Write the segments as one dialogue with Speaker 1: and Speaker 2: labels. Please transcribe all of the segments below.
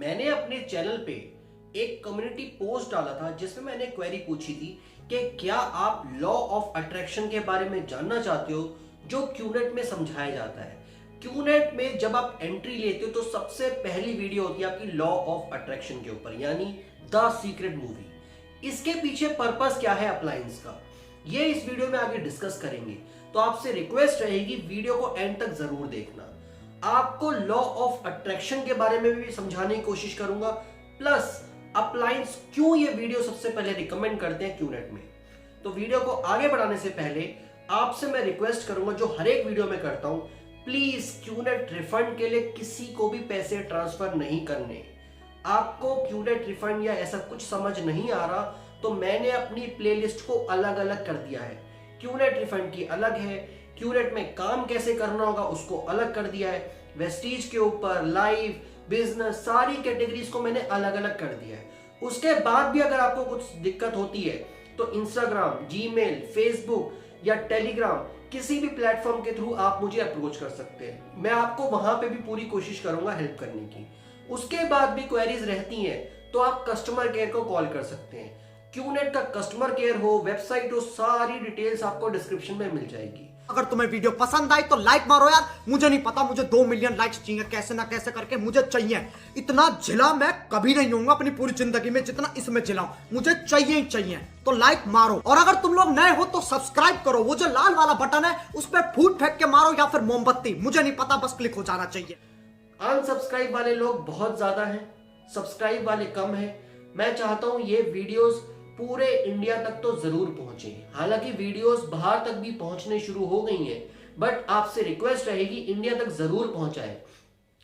Speaker 1: मैंने अपने चैनल पे एक कम्युनिटी पोस्ट डाला था जिसमें मैंने क्वेरी पूछी थी कि क्या आप लॉ ऑफ अट्रैक्शन के बारे में जानना चाहते हो जो क्यूनेट में समझाया जाता है। क्यूनेट में जब आप एंट्री लेते हो तो सबसे पहली वीडियो होती है आपकी लॉ ऑफ अट्रैक्शन के ऊपर, यानी द सीक्रेट मूवी। इसके पीछे पर्पस क्या है अप्लायंस का, ये इस वीडियो में आगे डिस्कस करेंगे। तो आपसे रिक्वेस्ट रहेगी वीडियो को एंड तक जरूर देखना। आपको लॉ ऑफ अट्रैक्शन के बारे में भी समझाने की कोशिश करूंगा, प्लस अप्लायंस क्यों ये वीडियो सबसे पहले रिकमेंड करते हैं क्यूनेट में। तो वीडियो को आगे बढ़ाने से पहले आपसे मैं रिक्वेस्ट करूंगा, जो हर एक वीडियो में करता हूं, प्लीज क्यूनेट रिफंड के लिए किसी को भी पैसे ट्रांसफर नहीं करने। आपको क्यूनेट रिफंड या ऐसा कुछ समझ नहीं आ रहा तो मैंने अपनी प्लेलिस्ट को अलग अलग कर दिया है। क्यूनेट रिफंड की अलग है, क्यूनेट में काम कैसे करना होगा उसको अलग कर दिया है, वेस्टीज के ऊपर, लाइव, बिजनेस, सारी कैटेगरीज को मैंने अलग अलग कर दिया है। उसके बाद भी अगर आपको कुछ दिक्कत होती है तो इंस्टाग्राम, जीमेल, फेसबुक या टेलीग्राम, किसी भी प्लेटफॉर्म के थ्रू आप मुझे अप्रोच कर सकते हैं। मैं आपको वहां पे भी पूरी कोशिश करूंगा हेल्प करने की। उसके बाद भी क्वेरीज रहती हैं तो आप कस्टमर केयर को कॉल कर सकते हैं। क्यूनेट का कस्टमर केयर हो, वेबसाइट हो, सारी डिटेल्स आपको डिस्क्रिप्शन में मिल जाएगी।
Speaker 2: अगर तुम्हें वीडियो पसंद आई तो लाइक मारो यार। मुझे नहीं पता, मुझे 2 मिलियन लाइक्स चाहिए, कैसे ना कैसे करके मुझे चाहिए। इतना जिला मैं कभी नहीं होऊंगा अपनी पूरी जिंदगी में जितना इसमें जिलाऊं, मुझे चाहिए ही चाहिए। तो लाइक मारो, और अगर तुम लोग नए हो तो सब्सक्राइब करो। वो जो लाल वाला बटन है उस पर फूट फेंक के मारो या फिर मोमबत्ती, मुझे नहीं पता, बस क्लिक हो जाना चाहिए।
Speaker 1: अनसब्सक्राइब वाले लोग बहुत ज्यादा हैं, सब्सक्राइब वाले कम हैं। मैं चाहता हूं ये वीडियोस पूरे इंडिया तक तो जरूर पहुंचे। हालांकि वीडियोस बाहर तक भी पहुंचने शुरू हो गई हैं, बट आपसे रिक्वेस्ट रहेगी इंडिया तक जरूर पहुंचाएं।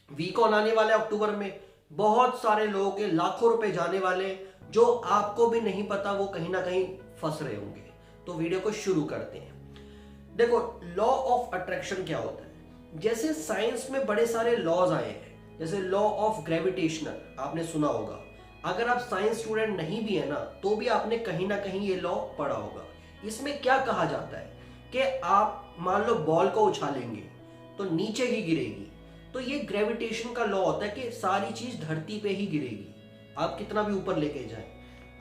Speaker 1: वीकॉन आने वाला है अक्टूबर में, बहुत सारे लोगों के लाखों रुपए जाने वाले, जो आपको भी नहीं पता वो कहीं ना कहीं फंस रहे होंगे। तो वीडियो को शुरू करते हैं। देखो, लॉ ऑफ अट्रैक्शन क्या होता है। जैसे साइंस में बड़े सारे लॉज आए हैं, जैसे लॉ ऑफ ग्रेविटेशनल आपने सुना होगा। अगर आप साइंस स्टूडेंट नहीं भी है ना तो भी आपने कहीं ना कहीं ये लॉ पढ़ा होगा। इसमें क्या कहा जाता है कि आप मान लो बॉल को उछालेंगे तो नीचे ही गिरेगी। तो ये ग्रेविटेशन का लॉ होता है कि सारी चीज धरती पे ही गिरेगी, आप कितना भी ऊपर लेके जाएं,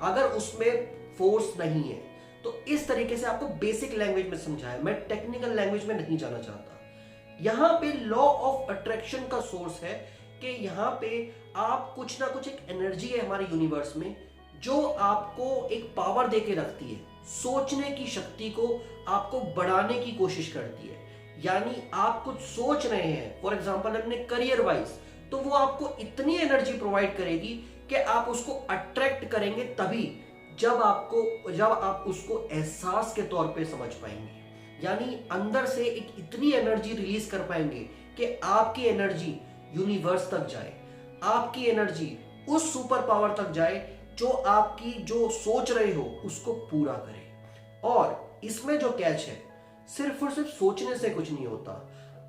Speaker 1: अगर उसमें फोर्स नहीं है। तो इस तरीके से आपको बेसिक लैंग्वेज में समझाया, मैं टेक्निकल लैंग्वेज में नहीं जाना चाहता। यहां पे लॉ ऑफ अट्रैक्शन का सोर्स है कि यहाँ पे आप कुछ ना कुछ एक एनर्जी है हमारे यूनिवर्स में जो आपको एक पावर देके रखती है, सोचने की शक्ति को आपको बढ़ाने की कोशिश करती है। यानी आप कुछ सोच रहे हैं फॉर एग्जांपल अपने करियर वाइज, तो वो आपको इतनी एनर्जी प्रोवाइड करेगी कि आप उसको अट्रैक्ट करेंगे तभी जब आप उसको एहसास के तौर पे समझ पाएंगे। यानी अंदर से एक इतनी एनर्जी रिलीज कर पाएंगे कि आपकी एनर्जी यूनिवर्स तक जाए, आपकी एनर्जी उस सुपर पावर तक जाए जो आपकी जो सोच रहे हो उसको पूरा करे। और इसमें जो कैच है, सिर्फ और सिर्फ सोचने से कुछ नहीं होता।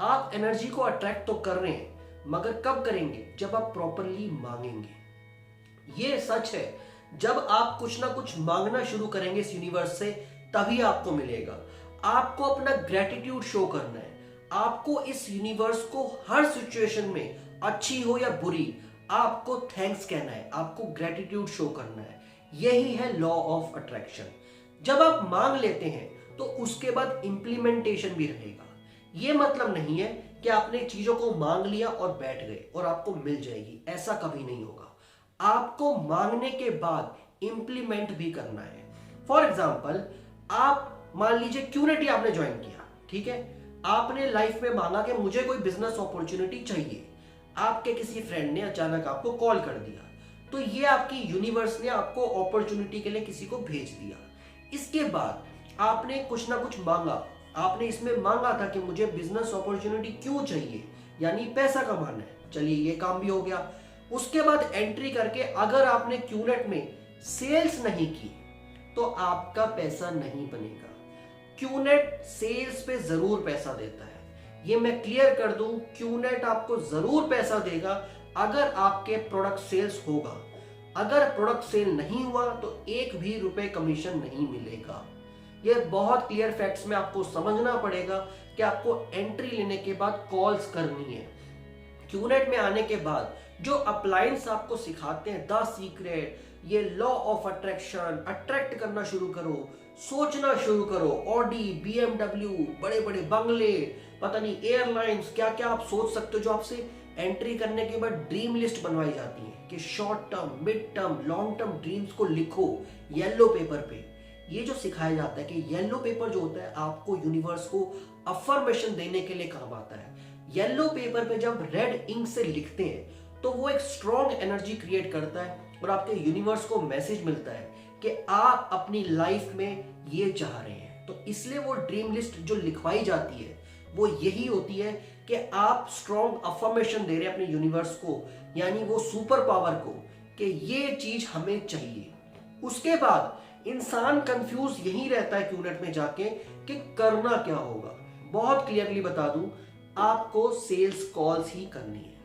Speaker 1: आप एनर्जी को अट्रैक्ट तो कर रहे हैं, मगर कब करेंगे? जब आप प्रॉपरली मांगेंगे। ये सच है, जब आप कुछ ना कुछ मांगना शुरू करेंगे इस यूनिवर्स से तभी आपको मिलेगा। आपको अपना ग्रेटिट्यूड शो करना है। आपको इस यूनिवर्स को हर सिचुएशन में, अच्छी हो या बुरी, आपको थैंक्स कहना है, आपको ग्रेटिट्यूड शो करना है। यही है लॉ ऑफ अट्रैक्शन। जब आप मांग लेते हैं तो उसके बाद इंप्लीमेंटेशन भी रहेगा। यह मतलब नहीं है कि आपने चीजों को मांग लिया और बैठ गए और आपको मिल जाएगी, ऐसा कभी नहीं होगा। आपको मांगने के बाद इंप्लीमेंट भी करना है। फॉर एग्जाम्पल, आप मान लीजिए क्यूनेट आपने ज्वाइन किया, ठीक है, आपने लाइफ में मांगा कि मुझे कोई बिजनेस अपॉर्चुनिटी चाहिए। आपके किसी फ्रेंड ने अचानक आपको कॉल कर दिया, तो ये आपकी यूनिवर्स ने आपको अपॉर्चुनिटी के लिए किसी को भेज दिया। इसके बाद आपने कुछ ना कुछ मांगा, आपने इसमें मांगा था कि मुझे बिजनेस अपॉर्चुनिटी क्यों चाहिए, यानी पैसा कमाना है। चलिए, ये काम भी हो गया। उसके बाद एंट्री करके अगर आपने क्यूनेट में सेल्स नहीं की तो आपका पैसा नहीं बनेगा। क्यूनेट सेल्स पे जरूर पैसा देता है, ये मैं क्लियर कर दूं। क्यूनेट आपको जरूर पैसा देगा अगर आपके प्रोडक्ट सेल्स होगा। अगर प्रोडक्ट सेल नहीं हुआ तो एक भी रुपए कमीशन नहीं मिलेगा। ये बहुत क्लियर फैक्ट्स में आपको समझना पड़ेगा कि आपको एंट्री लेने के बाद कॉल्स करनी है। क्यूनेट में आने के बाद जो अप्लायंस आपको सिखाते हैं द सीक्रेट, ये लॉ ऑफ अट्रैक्शन, अट्रैक्ट करना शुरू करो, सोचना शुरू करो, ऑडी, बीएमडब्ल्यू, बड़े बड़े बंगले, पता नहीं एयरलाइंस, क्या क्या आप सोच सकते हो, जो आपसे एंट्री करने के बाद ड्रीम लिस्ट बनवाई जाती है कि short term, mid term, long term dreams को लिखो येलो पेपर पे। ये जो सिखाया जाता है कि येलो पेपर जो होता है आपको यूनिवर्स को अफर्मेशन देने के लिए काम आता है। येलो पेपर पे जब रेड इंक से लिखते हैं तो वो एक स्ट्रॉन्ग एनर्जी क्रिएट करता है और आपके यूनिवर्स को मैसेज मिलता है कि आप अपनी लाइफ में ये चाह रहे हैं। तो इसलिए वो ड्रीम लिस्ट जो लिखवाई जाती है वो यही होती है कि आप स्ट्रॉन्ग अफर्मेशन दे रहे हैं अपने यूनिवर्स को, यानी वो सुपर पावर को, कि ये चीज हमें चाहिए। उसके बाद इंसान कंफ्यूज यही रहता है क्यूनेट में जाके कि करना क्या होगा। बहुत क्लियरली बता दूं, आपको सेल्स कॉल्स ही करनी है।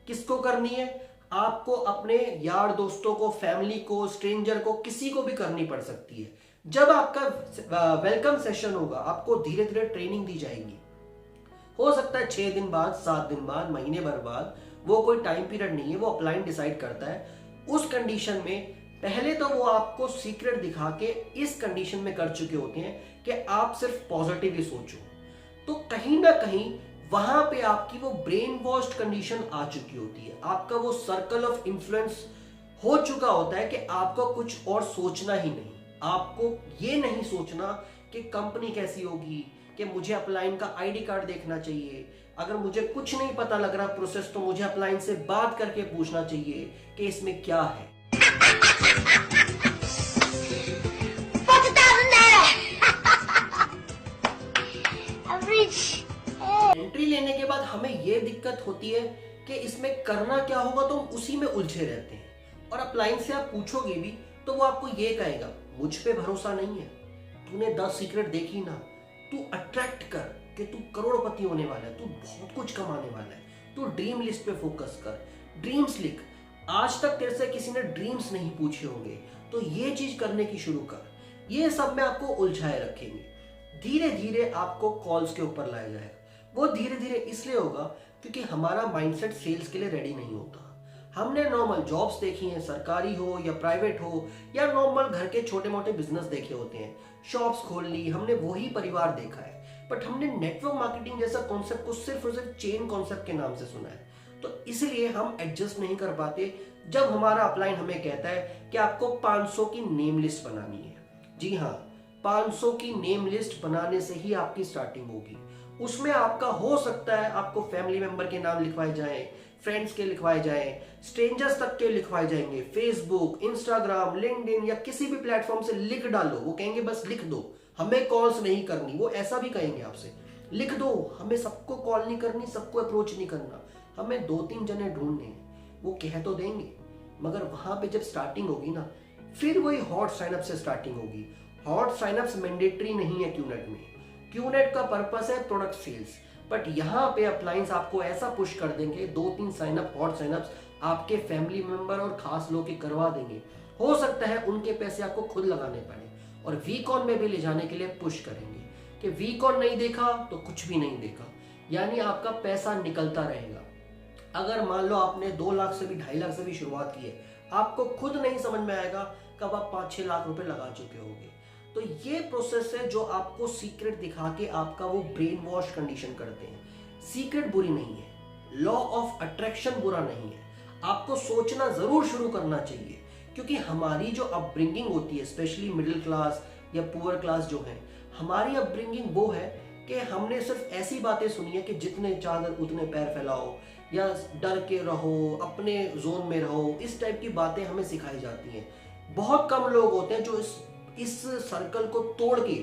Speaker 1: किसको करनी है? आपको अपने यार दोस्तों को, फैमिली को, स्ट्रेंजर को, किसी को भी करनी पड़ सकती है। जब आपका वेलकम सेशन होगा आपको धीरे धीरे ट्रेनिंग दी जाएगी। हो सकता है 6 दिन बाद, 7 दिन बाद, महीने भर बाद, वो कोई टाइम पीरियड नहीं है, वो अपलाइन डिसाइड करता है। उस कंडीशन में पहले तो वो आपको सीक्रेट दिखा के इस कंडीशन में कर चुके होते हैं कि आप सिर्फ पॉजिटिव ही सोचो। तो कहीं ना कहीं वहां पे आपकी वो ब्रेन वॉश्ड कंडीशन आ चुकी होती है, आपका वो सर्कल ऑफ इन्फ्लुएंस हो चुका होता है कि आपको कुछ और सोचना ही नहीं। आपको ये नहीं सोचना कि कंपनी कैसी होगी, कि मुझे अपलाइन का आईडी कार्ड देखना चाहिए, अगर मुझे कुछ नहीं पता लग रहा प्रोसेस तो मुझे अपलाइन से बात करके पूछना चाहिए कि इसमें क्या है। एंट्री लेने के बाद हमें यह दिक्कत होती है कि इसमें करना क्या होगा, तो हम उसी में उलझे रहते हैं। और अपलाइन से आप पूछोगे भी तो वो आपको ये कहेगा, मुझ पे भरोसा नहीं है, तूने 10 सीक्रेट देखी ना, तू अट्रैक्ट कर कि तू करोड़पति होने वाला है, तू बहुत कुछ कमाने वाला है, तू ड्रीम लिस्ट पे फोकस कर, ड्रीम्स लिख। आज तक तेरे से किसी ने ड्रीम्स नहीं पूछे होंगे, तो ये चीज करने की शुरू कर। ये सब में आपको उलझाए रखेंगे। धीरे धीरे आपको कॉल्स के ऊपर लाया जाएगा। वो धीरे धीरे इसलिए होगा क्योंकि हमारा माइंडसेट सेल्स के लिए रेडी नहीं होता। हमने नॉर्मल जॉब्स देखी हैं, सरकारी हो या प्राइवेट हो, या नॉर्मल घर के छोटे मोटे बिजनेस देखे होते हैं, शॉप्स खोल ली, हमने वही परिवार देखा है। बट हमने नेटवर्क मार्केटिंग जैसा कॉन्सेप्ट को सिर्फ और सिर्फ चेन कॉन्सेप्ट के नाम से सुना है। तो इसलिए हम एडजस्ट नहीं कर पाते जब हमारा अपलाइन हमें कहता है कि आपको 500 की नेम लिस्ट बनानी है। जी हाँ, 500 की नेम लिस्ट बनाने से ही आपकी स्टार्टिंग होगी। उसमें आपका हो सकता है आपको फैमिली मेंबर के नाम लिखवाए जाएं, फ्रेंड्स के लिखवाए जाएं, स्ट्रेंजर्स तक के लिखवाए जाएंगे, फेसबुक, इंस्टाग्राम, लिंक्डइन या किसी भी प्लेटफॉर्म से लिख डालो। वो कहेंगे बस लिख दो, हमें कॉल्स नहीं करनी। वो ऐसा भी कहेंगे आपसे, लिख दो, हमें सबको कॉल नहीं करनी, सबको अप्रोच नहीं करना, हमें 2-3 जने ढूंढने हैं। वो कह तो देंगे, मगर वहां पे जब स्टार्टिंग होगी ना, फिर वही हॉट साइनअप से स्टार्टिंग होगी। हॉट साइनअप्स मैंडेटरी नहीं है क्यूनेट में। क्यूनेट का पर्पस है प्रोडक्ट सेल्स, बट यहाँ पे अपलायंस आपको ऐसा पुश कर देंगे, 2-3 साइनअप, हॉट साइनअप्स आपके फैमिली मेंबर और खास लोग के करवा देंगे। हो सकता है उनके पैसे आपको खुद लगाने पड़े, और वीकॉन में भी ले जाने के लिए पुश करेंगे कि वीकॉन नहीं देखा तो कुछ भी नहीं देखा, यानी आपका पैसा निकलता रहेगा। अगर मान लो आपने 2 लाख से भी 2.5 लाख से भी शुरुआत की है, आपको खुद नहीं समझ में आएगा कब आप 5-6 लाख रुपए लगा चुके होंगे। तो ये प्रोसेस है जो आपको सीक्रेट दिखा के आपका वो ब्रेन वॉश कंडीशन करते हैं। सीक्रेट बुरी नहीं है, लॉ ऑफ अट्रैक्शन बुरा नहीं है। आपको सोचना जरूर शुरू करना चाहिए, क्योंकि हमारी जो अपब्रिंगिंग होती है, स्पेशली मिडिल क्लास या पुअर क्लास जो है, हमारी अपब्रिंगिंग वो है कि हमने सिर्फ ऐसी बातें सुनी है कि जितने चादर उतने पैर फैलाओ, या डर के रहो, अपने जोन में रहो, इस टाइप की बातें हमें सिखाई जाती हैं। बहुत कम लोग होते हैं जो इस सर्कल को तोड़ के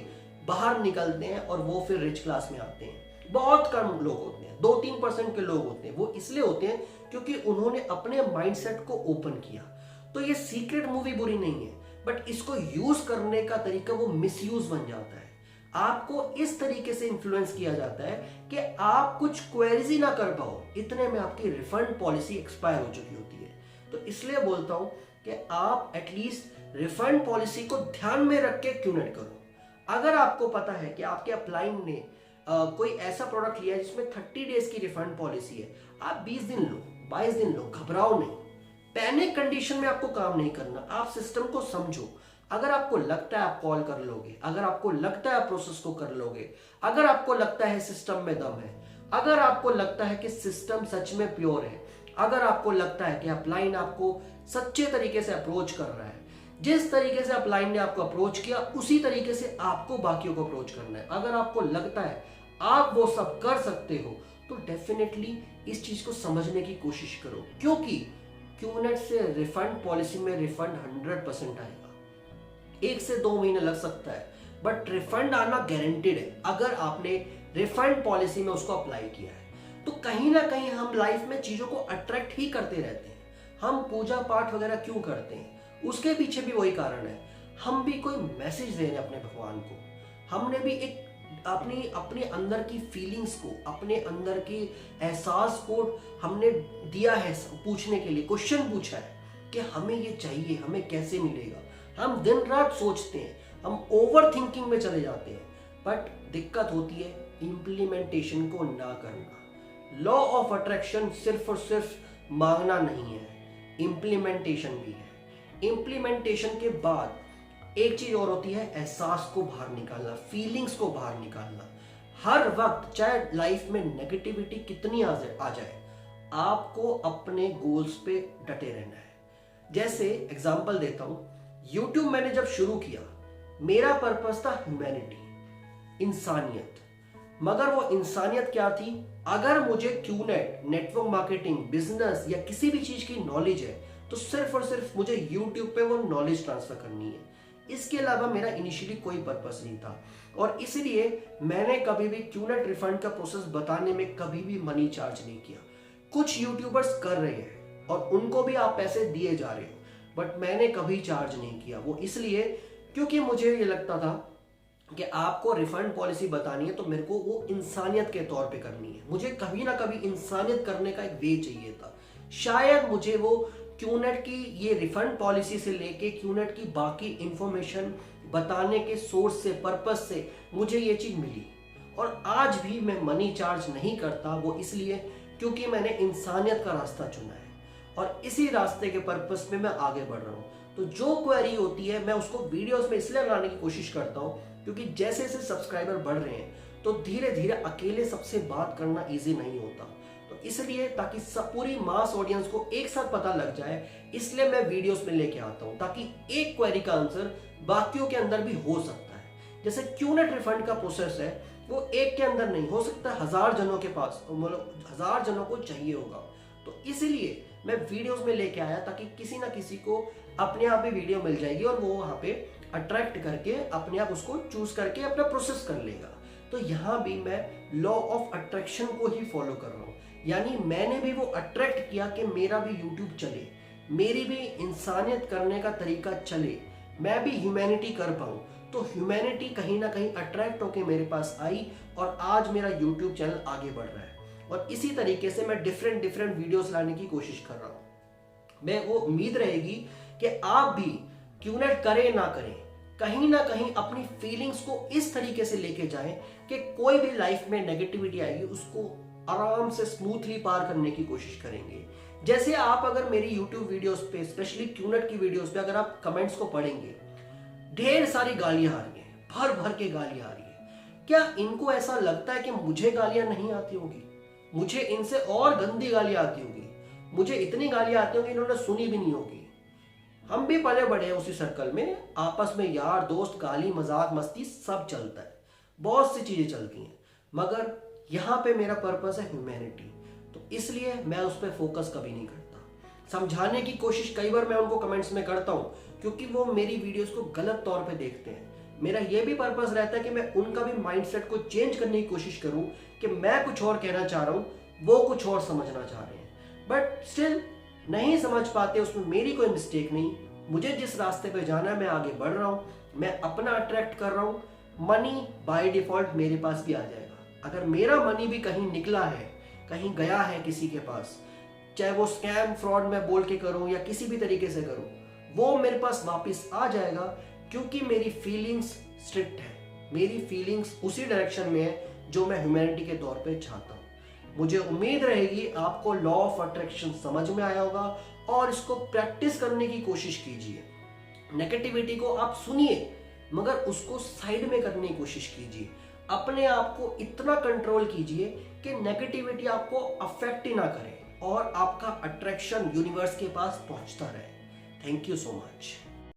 Speaker 1: बाहर निकलते हैं और वो फिर रिच क्लास में आते हैं। बहुत कम लोग होते हैं, 2-3% के लोग होते हैं। वो इसलिए होते हैं क्योंकि उन्होंने अपने माइंडसेट को ओपन किया। तो ये सीक्रेट मूवी बुरी नहीं है, बट इसको यूज करने का तरीका वो मिसयूज बन जाता है। आपको इस तरीके से इन्फ्लुएंस किया जाता है कि आप कुछ क्वेरीज ही ना कर पाओ, इतने में आपकी रिफंड पॉलिसी एक्सपायर हो चुकी होती है। तो इसलिए बोलता हूं कि आप एटलीस्ट रिफंड पॉलिसी को ध्यान में रख के क्यूनेट करो। अगर आपको पता है कि आपके अपलाइन ने कोई ऐसा प्रोडक्ट लिया है जिसमें 30 डेज की रिफंड पॉलिसी है, आप 20 दिन लो, 22 दिन लो, घबराओ नहीं। पैनिक कंडीशन में आपको काम नहीं करना, आप सिस्टम को समझो। अगर आपको लगता है आप कॉल कर लोगे, अगर आपको लगता है प्रोसेस को कर लोगे, अगर आपको लगता है सिस्टम में दम है, अगर आपको लगता है कि सिस्टम सच में प्योर है, अगर आपको लगता है कि अपलाइन आपको सच्चे तरीके से अप्रोच कर रहा है, जिस तरीके से अपलाइन ने आपको अप्रोच किया उसी तरीके से आपको बाकियों को अप्रोच करना है, अगर आपको लगता है आप वो सब कर सकते हो, तो डेफिनेटली इस चीज को समझने की कोशिश करो। क्योंकि क्यूनेट से रिफंड पॉलिसी में रिफंड 100% आएगा। 1 से 2 महीने लग सकता है, बट रिफंड आना गारंटेड है अगर आपने रिफंड पॉलिसी में उसको अप्लाई किया है। तो कहीं ना कहीं हम लाइफ में चीजों को अट्रैक्ट ही करते रहते हैं। हम पूजा पाठ वगैरह क्यों करते हैं, उसके पीछे भी वही कारण है। हम भी कोई मैसेज दे रहे हैं अपने भगवान को, हमने भी एक अपने अंदर की फीलिंग्स को, अपने अंदर के एहसास को हमने दिया है पूछने के लिए, क्वेश्चन पूछा है कि हमें ये चाहिए, हमें कैसे मिलेगा। हम दिन रात सोचते हैं, हम ओवर थिंकिंग में चले जाते हैं, बट दिक्कत होती है इंप्लीमेंटेशन को ना करना। लॉ ऑफ अट्रैक्शन सिर्फ और सिर्फ मांगना नहीं है, इंप्लीमेंटेशन भी है। इंप्लीमेंटेशन के बाद एक चीज और होती है, एहसास को बाहर निकालना, फीलिंग्स को बाहर निकालना। हर वक्त चाहे लाइफ में नेगेटिविटी कितनी आ जाए, आपको अपने गोल्स पे डटे रहना है। जैसे एग्जांपल देता हूं, YouTube मैंने जब शुरू किया, मेरा पर्पस था ह्यूमैनिटी, इंसानियत। मगर वो इंसानियत क्या थी, अगर मुझे क्यूनेट, नेटवर्क मार्केटिंग, बिजनेस या किसी भी चीज की नॉलेज है, तो सिर्फ और सिर्फ मुझे YouTube पे वो नॉलेज ट्रांसफर करनी है। इसके अलावा मेरा इनिशियली कोई पर्पस नहीं था, और इसलिए मैंने कभी भी क्यूनेट रिफंड का प्रोसेस बताने में कभी भी मनी चार्ज नहीं किया। कुछ यूट्यूबर्स कर रहे हैं और उनको भी आप पैसे दिए जा रहे हो, बट मैंने कभी चार्ज नहीं किया। वो इसलिए क्योंकि मुझे ये लगता था कि आपको रिफंड पॉलिसी बतानी है तो मेरे को वो इंसानियत के तौर पे करनी है। मुझे कभी ना कभी इंसानियत करने का एक वे चाहिए था। शायद मुझे वो क्यूनेट की ये रिफंड पॉलिसी से लेके क्यूनेट की बाकी इंफॉर्मेशन बताने के सोर्स से, पर्पस से मुझे ये चीज मिली। और आज भी मैं मनी चार्ज नहीं करता, वो इसलिए क्योंकि मैंने इंसानियत का रास्ता चुना है और इसी रास्ते के पर्पस में मैं आगे बढ़ रहा हूँ। तो जो क्वेरी होती है मैं उसको वीडियोस में इसलिए लाने की कोशिश करता हूँ क्योंकि जैसे जैसे सब्सक्राइबर बढ़ रहे हैं तो धीरे धीरे अकेले सबसे बात करना इजी नहीं होता। तो इसलिए ताकि पूरी मास ऑडियंस को एक साथ पता लग जाए, इसलिए मैं वीडियोस में लेके आता हूं ताकि एक क्वेरी का आंसर बाकियों के अंदर भी हो सकता है। जैसे क्यूनेट रिफंड का प्रोसेस है, वो एक के अंदर नहीं हो सकता, 1000 जनों के पास, मतलब 1000 जनों को चाहिए होगा। तो इसीलिए मैं वीडियोस में लेके आया ताकि किसी ना किसी को अपने आप ही वीडियो मिल जाएगी और वो वहां पे अट्रैक्ट करके अपने आप उसको चूज करके अपना प्रोसेस कर लेगा। तो यहाँ भी मैं लॉ ऑफ अट्रैक्शन को ही फॉलो कर रहा हूँ, यानी मैंने भी वो अट्रैक्ट किया कि मेरा भी यूट्यूब चले, मेरी भी इंसानियत करने का तरीका चले, मैं भी ह्यूमैनिटी कर पाऊँ। तो ह्यूमैनिटी कहीं ना कहीं अट्रैक्ट होके मेरे पास आई और आज मेरा यूट्यूब चैनल आगे बढ़ रहा है। और इसी तरीके से मैं डिफरेंट वीडियोस लाने की कोशिश कर रहा हूँ। मैं वो उम्मीद रहेगी कि आप भी क्यूनेट करें ना करें, कहीं ना कहीं अपनी फीलिंग्स को इस तरीके से लेके जाएं कि कोई भी लाइफ में नेगेटिविटी आएगी उसको आराम से स्मूथली पार करने की कोशिश करेंगे। जैसे आप अगर मेरी YouTube वीडियोस पे, स्पेशली क्यूनेट की वीडियोस पे अगर आप कमेंट्स को पढ़ेंगे, ढेर सारी गालियां आ रही हैं, भर भर के गालियां आ रही है। क्या इनको ऐसा लगता है कि मुझे गालियां नहीं आती होगी? मुझे इनसे और गंदी गालियां आती होगी, मुझे इतनी गालियां आती होंगी इन्होंने सुनी भी नहीं होगी। हम भी पले बड़े हैं उसी सर्कल में, आपस में यार दोस्त, गाली मजाक मस्ती सब चलता है, बहुत सी चीजें चलती हैं। मगर यहाँ पे मेरा पर्पस है ह्यूमैनिटी, तो इसलिए मैं उस पर फोकस कभी नहीं करता। समझाने की कोशिश कई बार मैं उनको कमेंट्स में करता हूँ क्योंकि वो मेरी वीडियोस को गलत तौर पे देखते हैं। मेरा ये भी पर्पस रहता है कि मैं उनका भी माइंडसेट को चेंज करने की कोशिश करूं कि मैं कुछ और कहना चाह रहा हूं, वो कुछ और समझना चाह रहे हैं, बट स्टिल नहीं समझ पाते। उसमें मेरी कोई मिस्टेक नहीं, मुझे जिस रास्ते पे जाना है मैं आगे बढ़ रहा हूं, मैं अपना अट्रैक्ट कर रहा हूं। मनी बाय डिफॉल्ट मेरे पास भी आ जाएगा। अगर मेरा मनी भी कहीं निकला है, कहीं गया है किसी के पास, चाहे वो स्कैम फ्रॉड में बोल के करूं या किसी भी तरीके से करूं, वो मेरे पास वापस आ जाएगा क्योंकि मेरी फीलिंग्स स्ट्रिक्ट है, मेरी फीलिंग्स उसी डायरेक्शन में है जो मैं ह्यूमैनिटी के तौर पे चाहता हूँ। मुझे उम्मीद रहेगी आपको लॉ ऑफ अट्रैक्शन समझ में आया होगा और इसको प्रैक्टिस करने की कोशिश कीजिए। नेगेटिविटी को आप सुनिए मगर उसको साइड में करने की कोशिश कीजिए। अपने आप को इतना कंट्रोल कीजिए कि नेगेटिविटी आपको अफेक्ट ही ना करे और आपका अट्रैक्शन यूनिवर्स के पास पहुंचता रहे। Thank you so much.